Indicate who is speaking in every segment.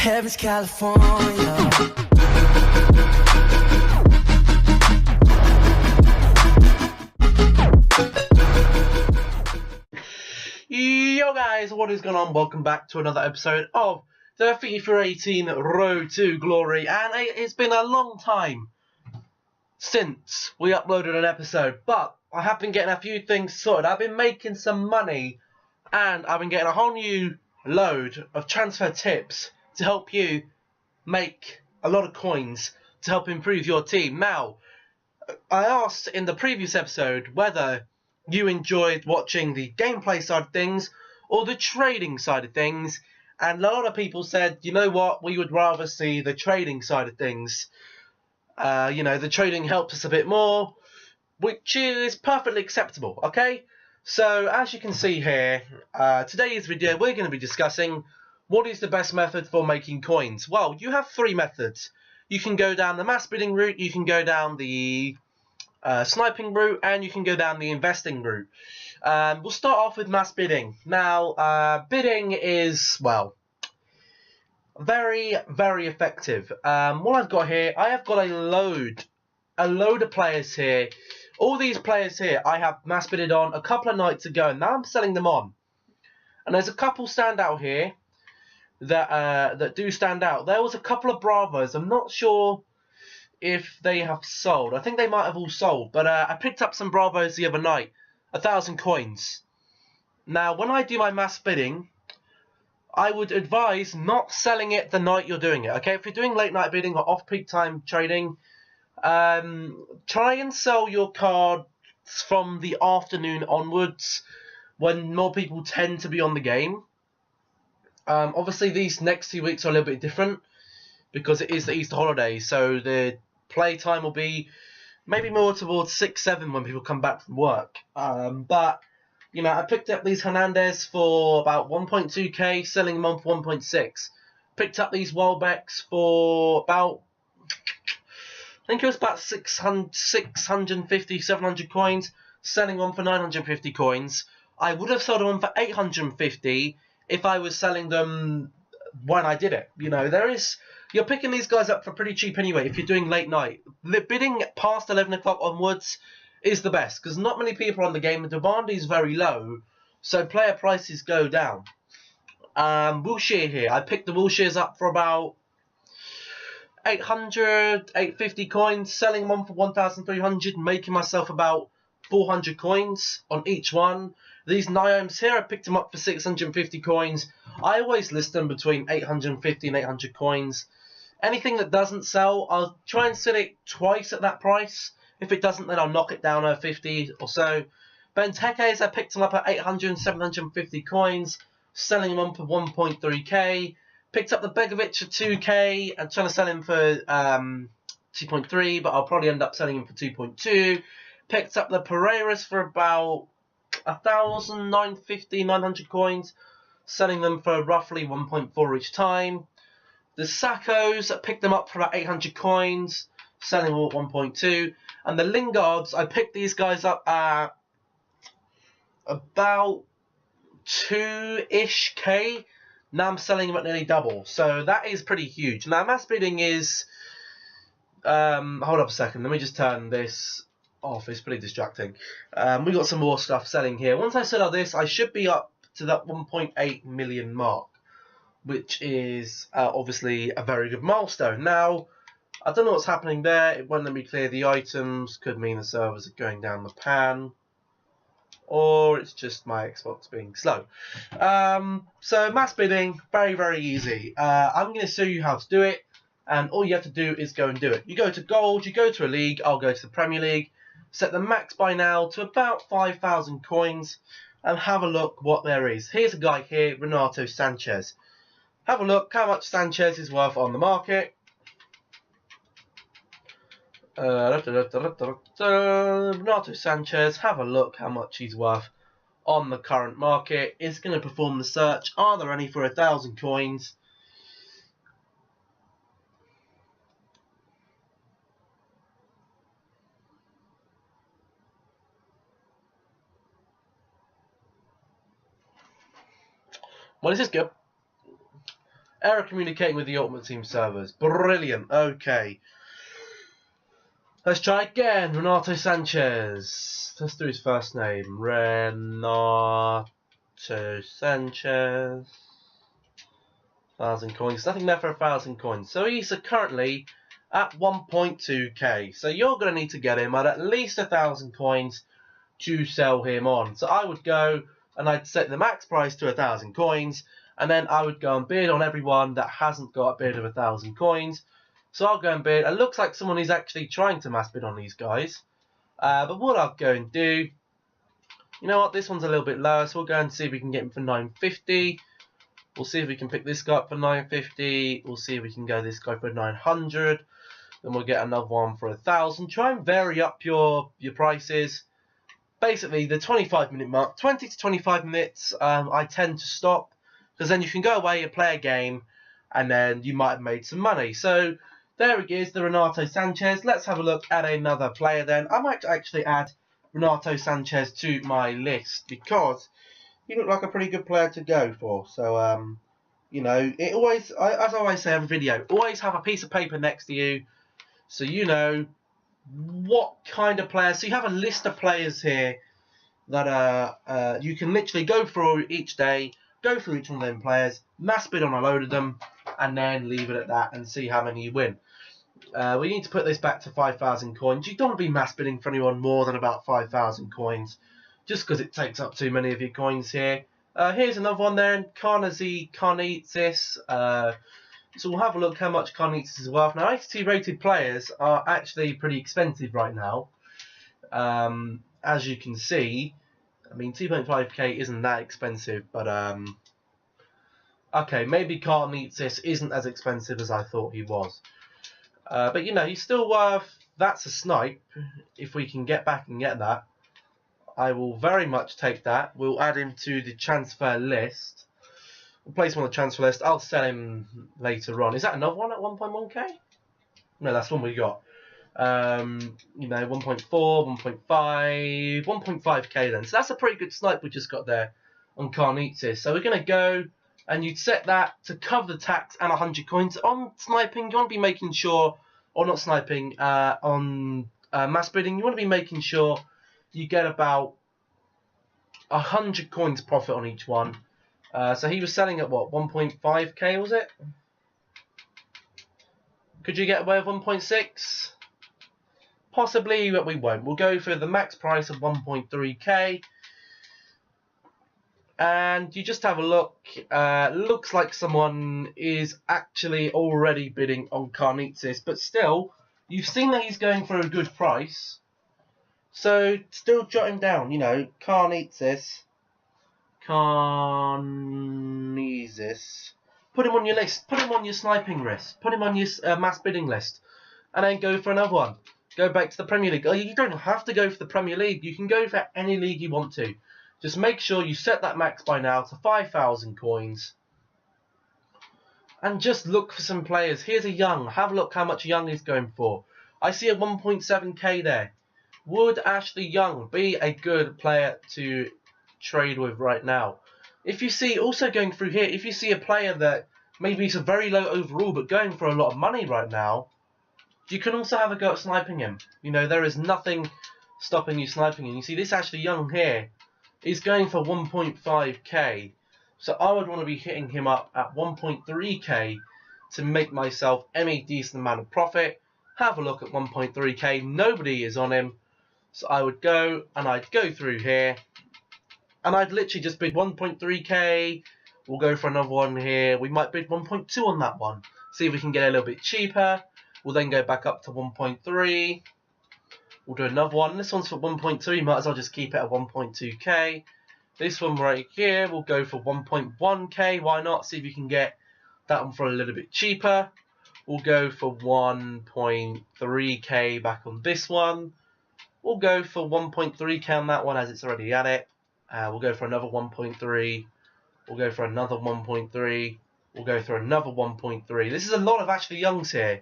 Speaker 1: Heaven's California.
Speaker 2: Yo guys, what is going on? Welcome back to another episode of the FIFA 18 Road to Glory, and it's been a long time since we uploaded an episode, but I have been getting a few things sorted. I've been making some money, and I've been getting a whole new load of transfer tips to help you make a lot of coins to help improve your team. Now, I asked in the previous episode whether you enjoyed watching the gameplay side of things or the trading side of things, and a lot of people said, you know what, we would rather see the trading side of things. The trading helps us a bit more, which is perfectly acceptable, okay? So, as you can see here, today's video we're going to be discussing what is the best method for making coins. Well, you have three methods. You can go down the mass bidding route, you can go down the sniping route, and you can go down the investing route. We'll start off with mass bidding. Now, bidding is, well, very, very effective. What I've got here, I have got a load of players here. All these players here I have mass bidded on a couple of nights ago, and now I'm selling them on. And there's a couple stand out here that do stand out. There was a couple of Bravos. I'm not sure if they have sold. I think they might have all sold, but I picked up some Bravos the other night, 1,000 coins. Now, when I do my mass bidding, I would advise not selling it the night you're doing it. Okay, if you're doing late night bidding or off-peak time trading, try and sell your cards from the afternoon onwards, when more people tend to be on the game. Obviously, these next 2 weeks are a little bit different because it is the Easter holiday, so the play time will be maybe more towards 6, 7 when people come back from work. But you know, I picked up these Hernandez for about 1.2k, selling them on for 1.6. Picked up these Welbecks for about, I think it was about 650, 700 coins, selling on for 950 coins. I would have sold them on for 850 if I was selling them when I did it. You know, you're picking these guys up for pretty cheap anyway if you're doing late night. The bidding past 11 o'clock onwards is the best because not many people are on the game. The demand is very low, so player prices go down. Wilshere here. I picked the Wilsheres up for about 800, 850 coins, selling them on for 1,300, making myself about 400 coins on each one. These Niomes here, I picked them up for 650 coins. I always list them between 850 and 800 coins. Anything that doesn't sell, I'll try and sell it twice at that price. If it doesn't, then I'll knock it down at 50 or so. Benteke's, I picked them up at 800 and 750 coins, selling them on for 1.3k. Picked up the Begovic for 2k. I'm trying to sell him for 2.3, but I'll probably end up selling him for 2.2. Picked up the Pereiras for about 1,950, 900 coins, selling them for roughly 1.4 each time. The Sackos, I picked them up for about 800 coins, selling them at 1.2. And the Lingards, I picked these guys up at about 2-ish K. Now I'm selling them at nearly double. So that is pretty huge. Now mass bidding is... hold up a second. Let me just turn this off. It's pretty distracting. We got some more stuff selling here. Once I sell out this, I should be up to that 1.8 million mark, which is obviously a very good milestone. Now, I don't know what's happening there. It won't let me clear the items. Could mean the servers are going down the pan, or it's just my Xbox being slow. So mass bidding, very, very easy. I'm going to show you how to do it, and all you have to do is go and do it. You go to Gold, you go to a league. I'll go to the Premier League. Set the max buy now to about 5,000 coins, and have a look what there is. Here's a guy here, Renato Sanchez. Have a look how much Sanchez is worth on the market. Renato Sanchez, have a look how much he's worth on the current market. It's going to perform the search. Are there any for 1,000 coins? Well, this is good. Error communicating with the Ultimate Team servers. Brilliant. Okay. Let's try again. Renato Sanchez. Let's do his first name. Renato Sanchez. 1,000 coins. Nothing there for 1,000 coins. So he's currently at 1.2k. So you're going to need to get him at least 1,000 coins to sell him on. So I would go and I'd set the max price to 1,000 coins. And then I would go and bid on everyone that hasn't got a bid of 1,000 coins. So I'll go and bid. It looks like someone is actually trying to mass bid on these guys. But what I'll go and do, you know what, this one's a little bit lower, so we'll go and see if we can get him for 950. We'll see if we can pick this guy up for 950. We'll see if we can go this guy for 900. Then we'll get another one for 1,000. Try and vary up your prices. Basically, the 25-minute mark, 20 to 25 minutes, I tend to stop. Because then you can go away and play a game, and then you might have made some money. So there it is, the Renato Sanchez. Let's have a look at another player then. I might actually add Renato Sanchez to my list because he looked like a pretty good player to go for. So, you know, it always, as I always say every video, always have a piece of paper next to you so you know what kind of players. So you have a list of players here that you can literally go through each day, go through each one of them players, mass bid on a load of them, and then leave it at that and see how many you win. We need to put this back to 5,000 coins. You don't want to be mass bidding for anyone more than about 5,000 coins, just because it takes up too many of your coins here. Here's another one there, Carnetsis. So we'll have a look how much Carnetsis is worth. Now, 82 rated players are actually pretty expensive right now. As you can see, I mean, 2.5k isn't that expensive, but okay, maybe Carnetsis isn't as expensive as I thought he was. But you know, he's still worth, that's a snipe. If we can get back and get that, I will very much take that. We'll add him to the transfer list. We'll place him on the transfer list. I'll sell him later on. Is that another one at 1.1k? No, that's one we got. You know, 1.4, 1.5, 1.5k then. So that's a pretty good snipe we just got there on Carnetsis. So we're going to go and you'd set that to cover the tax and 100 coins. On sniping, you want to be making sure, or not sniping, on mass bidding, you want to be making sure you get about 100 coins profit on each one. So he was selling at what, 1.5k was it? Could you get away with 1.6? Possibly, but we won't. We'll go for the max price of 1.3k. And you just have a look. Looks like someone is actually already bidding on Carnetsis, but still, you've seen that he's going for a good price. So still jot him down. You know, Carnetsis. Put him on your list. Put him on your sniping list. Put him on your mass bidding list, and then go for another one. Go back to the Premier League. Oh, you don't have to go for the Premier League. You can go for any league you want to. Just make sure you set that max by now to 5,000 coins. And just look for some players. Here's a Young. Have a look how much Young is going for. I see a 1.7k there. Would Ashley Young be a good player to trade with right now? If you see, also going through here, if you see a player that maybe is a very low overall but going for a lot of money right now, you can also have a go at sniping him. You know, there is nothing stopping you sniping him. You see, this Ashley Young here is going for 1.5k. So I would want to be hitting him up at 1.3k to make myself any decent amount of profit. Have a look at 1.3k. Nobody is on him. So I would go and I'd go through here. And I'd literally just bid 1.3k. We'll go for another one here. We might bid 1.2 on that one. See if we can get a little bit cheaper. We'll then go back up to 1.3. We'll do another one. This one's for 1.2. Might as well just keep it at 1.2k. This one right here, we'll go for 1.1k. Why not? See if you can get that one for a little bit cheaper. We'll go for 1.3k back on this one. We'll go for 1.3k on that one as it's already at it. We'll go for another 1.3. We'll go for another 1.3. We'll go for another 1.3. This is a lot of Ashley Youngs here.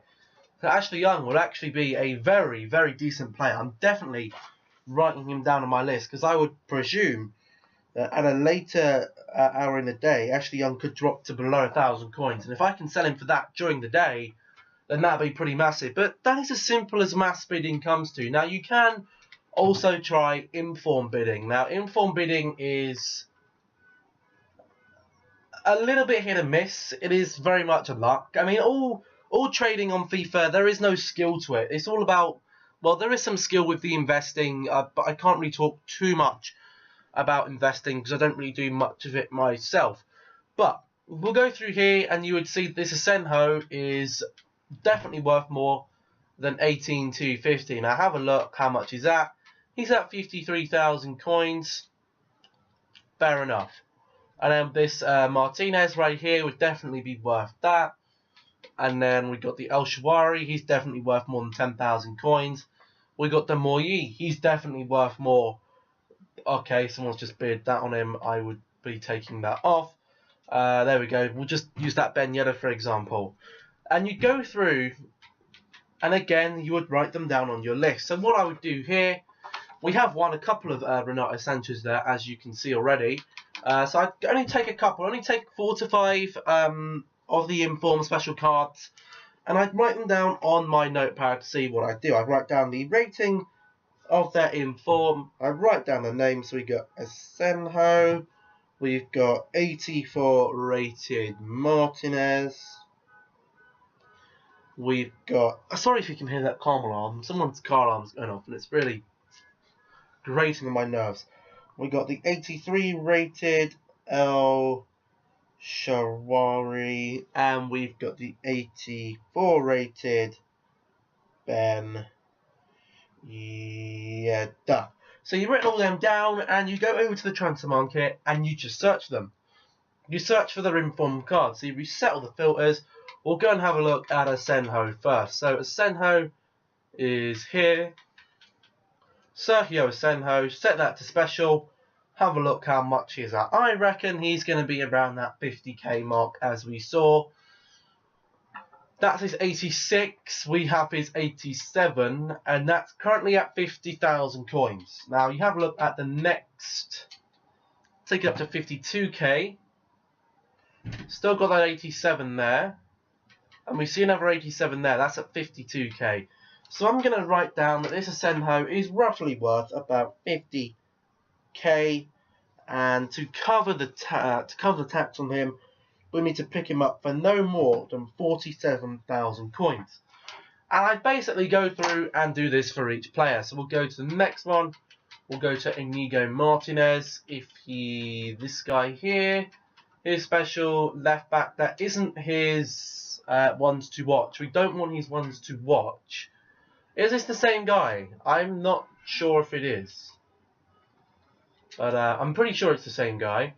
Speaker 2: So Ashley Young will actually be a very, very decent player. I'm definitely writing him down on my list because I would presume that at a later hour in the day, Ashley Young could drop to below 1,000 coins. And if I can sell him for that during the day, then that'd be pretty massive. But that is as simple as mass bidding comes to. Now, you can also try inform bidding. Now, inform bidding is a little bit hit and miss. It is very much a luck. I mean, all trading on FIFA, there is no skill to it. It's all about, well, there is some skill with the investing, but I can't really talk too much about investing because I don't really do much of it myself. But we'll go through here and you would see this Asenjo is definitely worth more than 18,250. Now have a look how much he's at. He's at 53,000 coins. Fair enough. And then this Martinez right here would definitely be worth that. And then we got the El Shawari. He's definitely worth more than 10,000 coins. We got the Moyi. He's definitely worth more. Okay, someone's just bid that on him. I would be taking that off. There we go. We'll just use that Ben Yedder for example. And you go through, and again, you would write them down on your list. So what I would do here, we have won a couple of Renato Sanchez there, as you can see already. So I'd only take a couple, only take 4 to 5 of the inform special cards, and I'd write them down on my notepad to see what I do. I'd write down the rating of their inform. I write down the names. So we got Asenjo, we've got 84 rated Martinez, we've got, sorry if you can hear that car alarm, someone's car alarm's going off and it's really grating on my nerves. We got the 83 rated El Shawari, and we've got the 84 rated Ben Yedder. So you've written all them down and you go over to the transfer market and you just search them. You search for their informed cards. So you reset all the filters. We'll go and have a look at Asenjo first. So Asenjo is here. Sergio Asenjo, set that to special. Have a look how much he's at. I reckon he's going to be around that 50k mark as we saw. That's his 86, we have his 87, and that's currently at 50,000 coins. Now you have a look at the next, take it up to 52k. Still got that 87 there. And we see another 87 there, that's at 52k. So I'm going to write down that this Asenjo is roughly worth about 50k, and to cover the tax on him, we need to pick him up for no more than 47,000 coins. And I basically go through and do this for each player. So we'll go to the next one. We'll go to Inigo Martinez. This guy here, his special left back, that isn't his ones to watch. We don't want his ones to watch. Is this the same guy? I'm not sure if it is. But I'm pretty sure it's the same guy.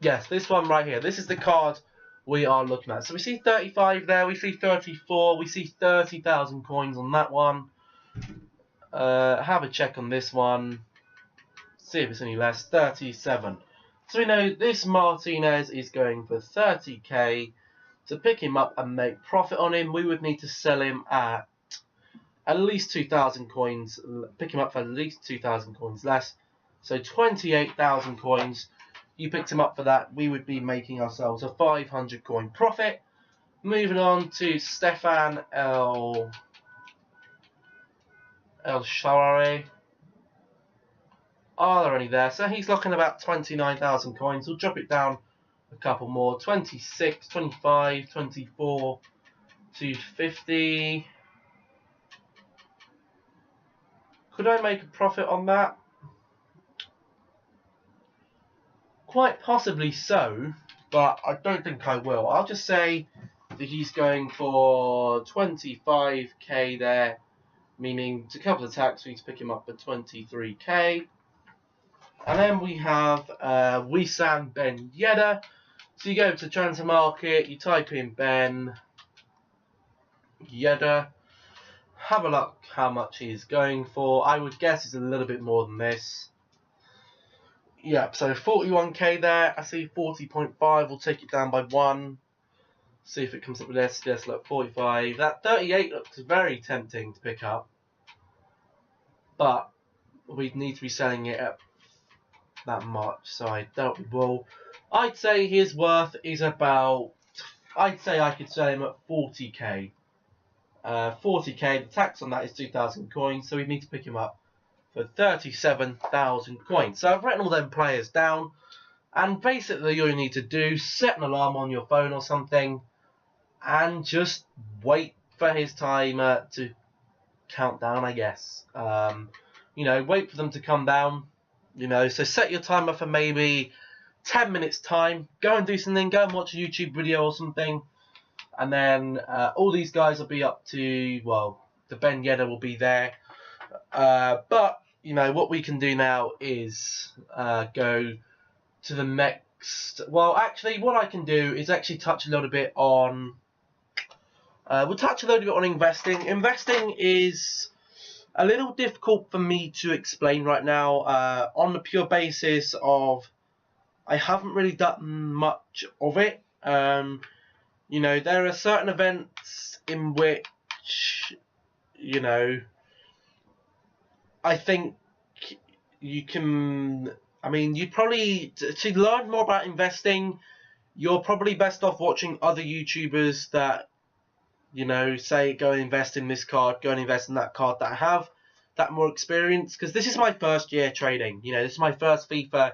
Speaker 2: Yes, this one right here. This is the card we are looking at. So we see 35 there. We see 34. We see 30,000 coins on that one. Have a check on this one. See if it's any less. 37. So we know this Martinez is going for 30k. To pick him up and make profit on him, we would need to sell him at least 2,000 coins. Pick him up for at least 2,000 coins less. So 28,000 coins. You picked him up for that, we would be making ourselves a 500 coin profit. Moving on to Stefan El Shawari. Are there any there? So he's looking about 29,000 coins. We'll drop it down a couple more. 26, 25, 24, 250. Could I make a profit on that? Quite possibly so, but I don't think I will. I'll just say that he's going for 25k there, meaning to cover the tax we need to pick him up for 23k. And then we have Wissam Ben Yedder. So you go to transfer market, you type in Ben Yedder, have a look how much he's going for. I would guess it's a little bit more than this. Yep, so 41k there. I see 40.5. We'll take it down by 1. See if it comes up with this. Yes, look, 45. That 38 looks very tempting to pick up. But we'd need to be selling it at that much, so I doubt we will. I'd say his worth is about, I'd say I could sell him at 40k. 40k, the tax on that is 2,000 coins, so we need to pick him up for 37,000 coins. So I've written all them players down, and basically all you need to do, set an alarm on your phone or something, and just wait for his timer to count down, I guess. Wait for them to come down, so set your timer for maybe 10 minutes time, go and do something, go and watch a YouTube video or something, and then all these guys will be up to, well, the Ben Yedder will be there. But, what we can do now is go to the next. Well, actually, what I can do is actually touch a little bit on. We'll touch a little bit on investing. Investing is a little difficult for me to explain right now on the pure basis of I haven't really done much of it. There are certain events in which, I think you can. I mean, you probably to learn more about investing, you're probably best off watching other YouTubers that say go and invest in this card, go and invest in that card that have that more experience. Because this is my first year trading. This is my first FIFA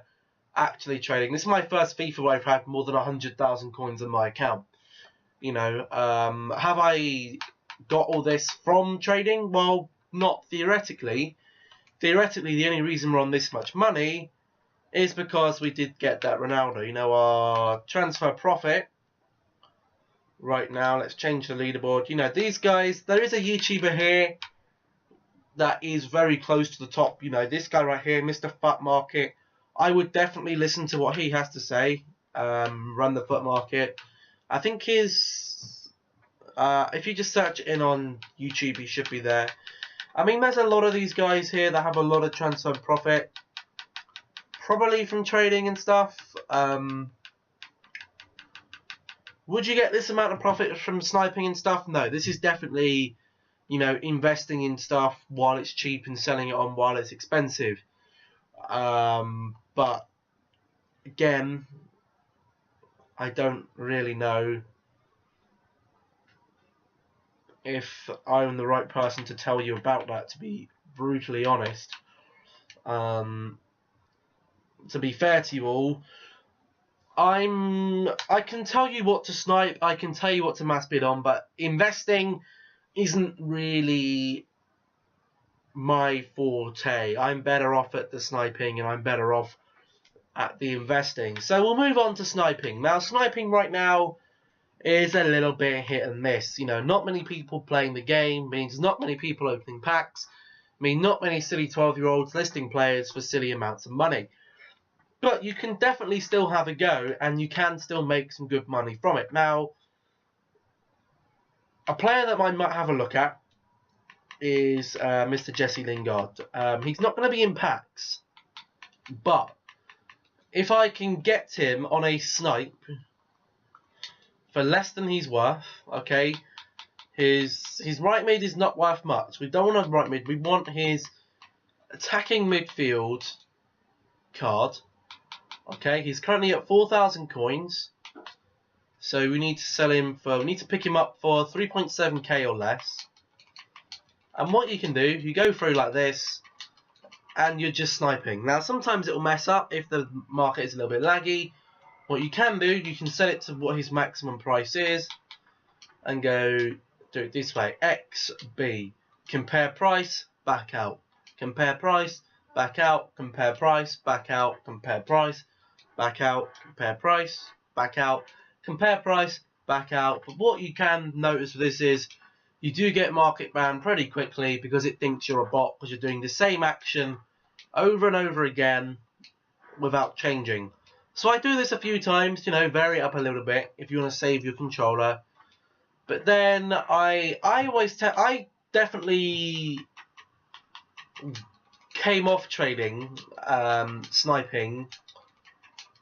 Speaker 2: actually trading. This is my first FIFA where I've had more than 100,000 coins in my account. Have I got all this from trading? Well, not theoretically. Theoretically, the only reason we're on this much money is because we did get that Ronaldo. Our transfer profit right now, let's change the leaderboard. These guys, there is a YouTuber here that is very close to the top. This guy right here, Mr. Fat Market. I would definitely listen to what he has to say. Run the Foot Market. I think his, if you just search in on YouTube, he should be there. I mean, there's a lot of these guys here that have a lot of transfer profit, probably from trading and stuff. Would you get this amount of profit from sniping and stuff? No, this is definitely, investing in stuff while it's cheap and selling it on while it's expensive. But again, I don't really know if I'm the right person to tell you about that, to be brutally honest. To be fair to you all, I can tell you what to snipe, I can tell you what to mass bid on, but investing isn't really my forte. I'm better off at the sniping and I'm better off at the investing. So we'll move on to sniping. Now, sniping right now is a little bit hit and miss. Not many people playing the game means not many people opening packs, mean not many silly 12-year-olds listing players for silly amounts of money. But you can definitely still have a go, and you can still make some good money from it. Now, a player that I might have a look at is Mr. Jesse Lingard. He's not going to be in packs, but if I can get him on a snipe for less than he's worth, okay, his right mid is not worth much. We don't want a right mid. We want his attacking midfield card. Okay, he's currently at 4,000 coins. So we need to sell him for, we need to pick him up for 3.7k or less. And what you can do, you go through like this, and you're just sniping. Now, sometimes it will mess up if the market is a little bit laggy. What you can do, you can set it to what his maximum price is, and go do it this way. XB, compare price, back out. Compare price, back out, compare price, back out, compare price, back out, compare price, back out, compare price, back out. But what you can notice with this is you do get market banned pretty quickly because it thinks you're a bot because you're doing the same action over and over again without changing. So I do this a few times, vary it up a little bit if you want to save your controller. But then I definitely came off trading, sniping,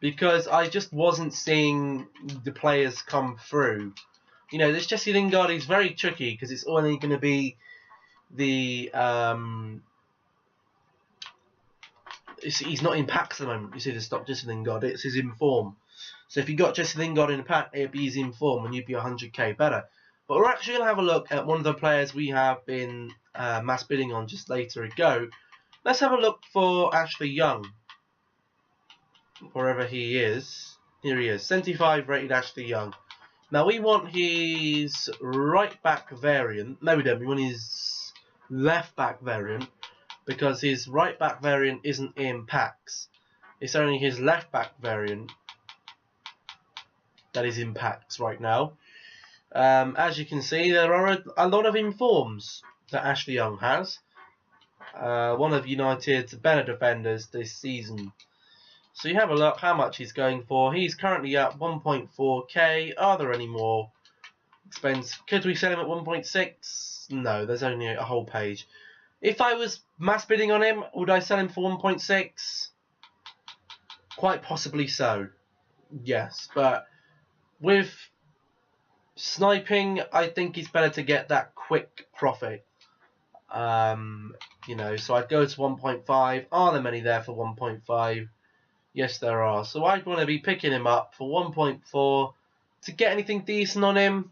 Speaker 2: because I just wasn't seeing the players come through. This Jesse Lingard is very tricky because it's only going to be the he's not in packs at the moment. You see the stock Jesse Lingard, it's his inform. So if you got Jesse Lingard in a pack, it'd be easy in form and you'd be 100k better. But we're actually going to have a look at one of the players we have been mass bidding on just later ago. Let's have a look for Ashley Young. Wherever he is. Here he is. 75 rated Ashley Young. Now we want his right back variant. No, we don't. We want his left back variant. Because his right back variant isn't in packs. It's only his left back variant that is in packs right now. As you can see, there are a lot of informs that Ashley Young has. One of United's better defenders this season. So you have a look how much he's going for. He's currently at 1.4k. Are there any more expense? Could we sell him at 1.6? No, there's only a whole page. If I was mass bidding on him, would I sell him for 1.6? Quite possibly so. Yes, but with sniping, I think it's better to get that quick profit. You know, so I'd go to 1.5. Are there many there for 1.5? Yes, there are. So I'd want to be picking him up for 1.4 to get anything decent on him.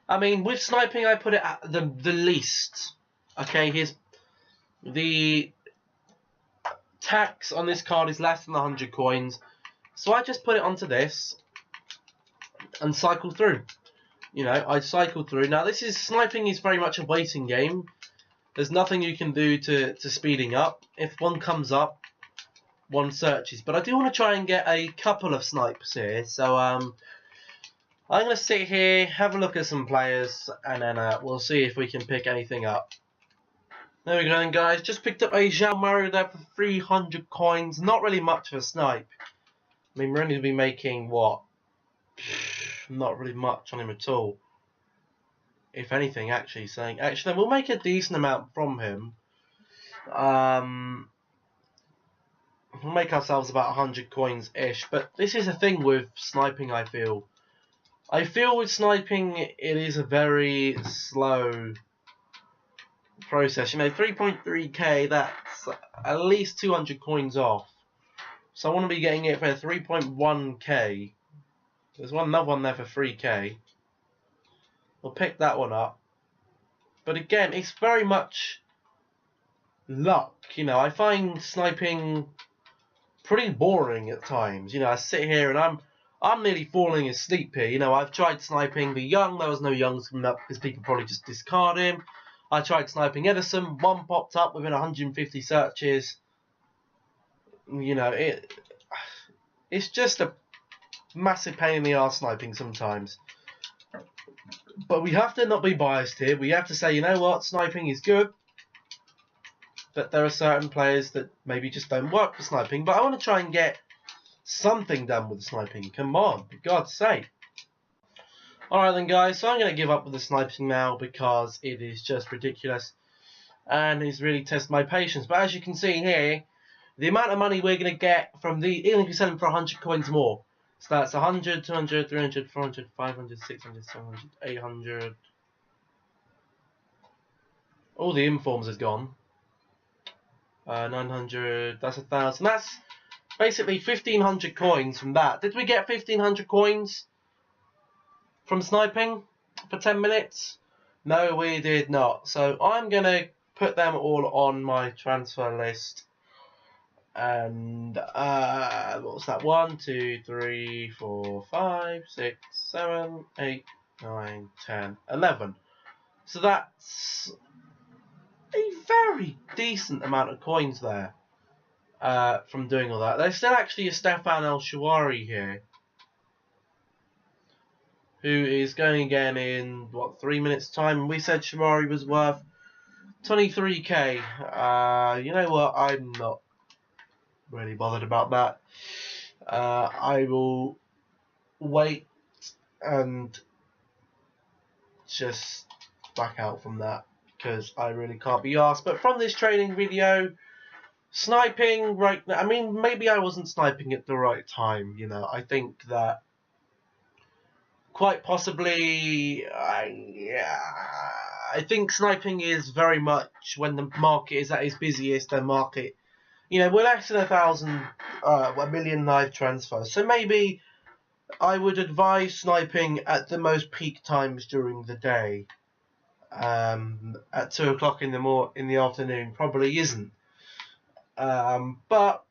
Speaker 2: I mean, with sniping, I put it at the least. Okay, the tax on this card is less than 100 coins. So I just put it onto this and cycle through. You know, I cycle through. Now, sniping is very much a waiting game. There's nothing you can do to speeding up. If one comes up, one searches. But I do want to try and get a couple of snipes here. So I'm going to sit here, have a look at some players, and then we'll see if we can pick anything up. There we go then, guys. Just picked up a João Mario there for 300 coins. Not really much of a snipe. I mean, we're only going to be making, what? Not really much on him at all. If anything, actually. Actually, we'll make a decent amount from him. We'll make ourselves about 100 coins-ish. But this is a thing with sniping, I feel. I feel with sniping, it is a very slow process. You know, 3.3k, that's at least 200 coins off. So I want to be getting it for 3.1k. There's another one there for 3k. We'll pick that one up. But again, it's very much luck. You know, I find sniping pretty boring at times. You know, I sit here and I'm nearly falling asleep here. You know, I've tried sniping the Young. There was no Youngs coming up because people probably just discard him. I tried sniping Edison. One popped up within 150 searches. You know, it's just a massive pain in the arse sniping sometimes. But we have to not be biased here. We have to say, you know what, sniping is good. But there are certain players that maybe just don't work for sniping. But I want to try and get something done with the sniping. Come on, for God's sake. Alright then, guys, so I'm going to give up with the sniping now because it is just ridiculous. And it's really tested my patience. But as you can see here, the amount of money we're going to get from even if we sell them for 100 coins more. So that's 100, 200, 300, 400, 500, 600, 700, 800. All the informs is gone. 900, that's 1,000. That's basically 1,500 coins from that. Did we get 1,500 coins from sniping for 10 minutes? No, we did not. So I'm going to put them all on my transfer list. And what was that? 1, 2, 3, 4, 5, 6, 7, 8, 9, 10, 11. So that's a very decent amount of coins there from doing all that. There's still actually a Stefan El Shawari here, who is going again in, what, 3 minutes time. We said Shawari was worth 23k. You know what? I'm not really bothered about that. I will wait and just back out from that because I really can't be asked. But from this trading video, sniping right now, I mean, maybe I wasn't sniping at the right time. You know, I think that quite possibly, I think sniping is very much when the market is at its busiest. The market, you know, we're less than 1 million live transfers. So maybe I would advise sniping at the most peak times during the day. At 2 o'clock in the afternoon probably isn't. But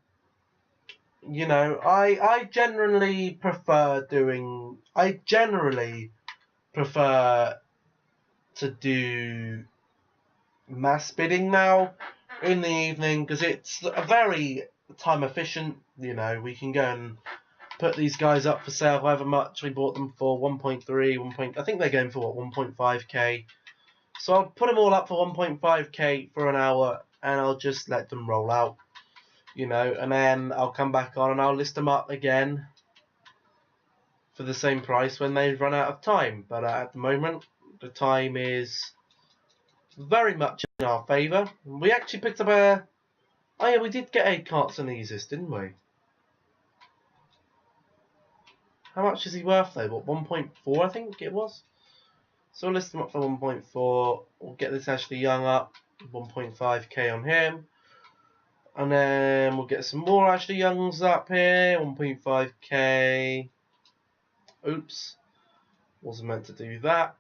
Speaker 2: you know, I generally prefer to do mass bidding now in the evening because it's a very time efficient. You know, we can go and put these guys up for sale however much. We bought them for 1.3, I think they're going for what, 1.5k. So I'll put them all up for 1.5k for an hour and I'll just let them roll out. You know, and then I'll come back on and I'll list them up again for the same price when they run out of time. But at the moment, the time is very much in our favour. We actually picked up a... Oh yeah, we did get 8 carts in Aegis, didn't we? How much is he worth though? What, 1.4 I think it was? So we'll list him up for 1.4. We'll get this Ashley Young up. 1.5k on him. And then we'll get some more Ashley Youngs up here. 1.5k. Oops. Wasn't meant to do that.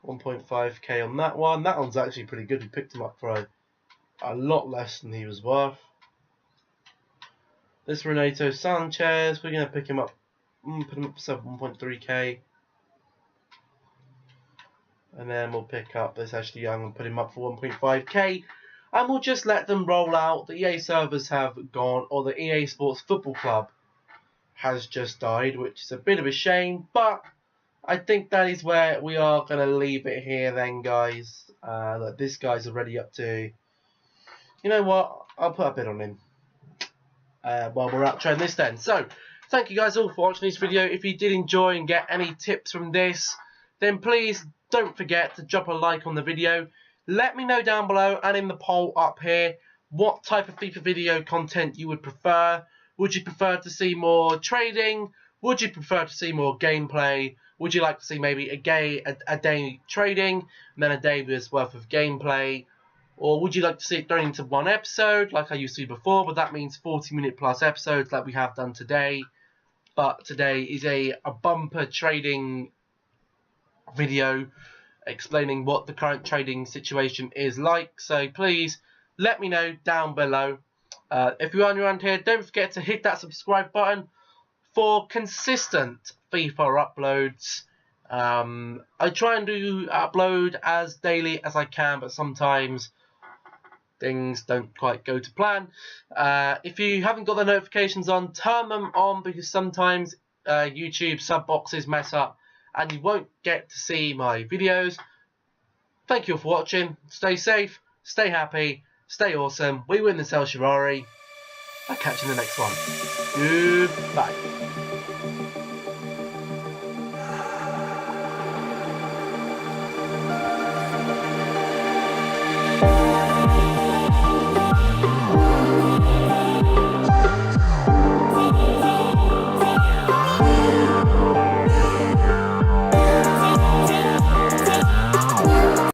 Speaker 2: $1.5k on that one. That one's actually pretty good. We picked him up for a lot less than he was worth. This Renato Sanchez, we're going to pick him up, put him up for 1.3k. And then we'll pick up this Ashley Young and put him up for 1.5k. And we'll just let them roll out. The EA servers have gone, or the EA Sports Football Club has just died, which is a bit of a shame. But I think that is where we are going to leave it here then, guys. Look, this guy's already up to... You know what? I'll put a bid on him while we're out trying this then. So, thank you guys all for watching this video. If you did enjoy and get any tips from this, then please don't forget to drop a like on the video. Let me know down below and in the poll up here what type of FIFA video content you would prefer. Would you prefer to see more trading? Would you prefer to see more gameplay? Would you like to see maybe a day trading and then a day's worth of gameplay? Or would you like to see it thrown into one episode like I used to do before, but that means 40-minute plus episodes like we have done today. But today is a bumper trading video explaining what the current trading situation is like. So please let me know down below. If you are new around here, don't forget to hit that subscribe button for consistent FIFA uploads. I try and upload as daily as I can, but sometimes things don't quite go to plan. If you haven't got the notifications on, turn them on, because sometimes YouTube sub boxes mess up and you won't get to see my videos. Thank you all for watching. Stay safe, stay happy, stay awesome. We win this El Shaarawy. I'll catch you in the next one. Goodbye.